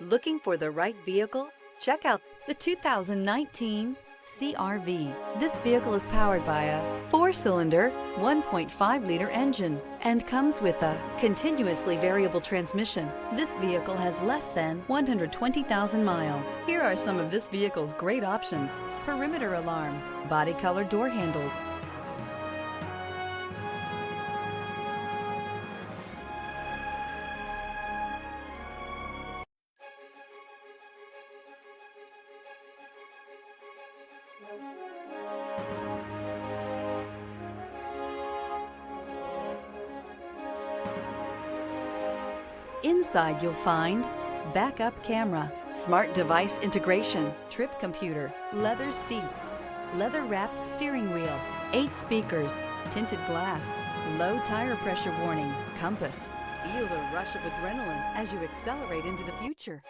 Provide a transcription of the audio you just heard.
Looking for the right vehicle? Check out the 2019 CR-V. This vehicle is powered by a 4-cylinder, 1.5-liter engine and comes with a continuously variable transmission. This vehicle has less than 120,000 miles. Here are some of this vehicle's great options: perimeter alarm, body color door handles, Inside you'll find backup camera, smart device integration, trip computer, leather seats, leather-wrapped steering wheel, 8 speakers, tinted glass, low tire pressure warning, compass. Feel the rush of adrenaline as you accelerate into the future.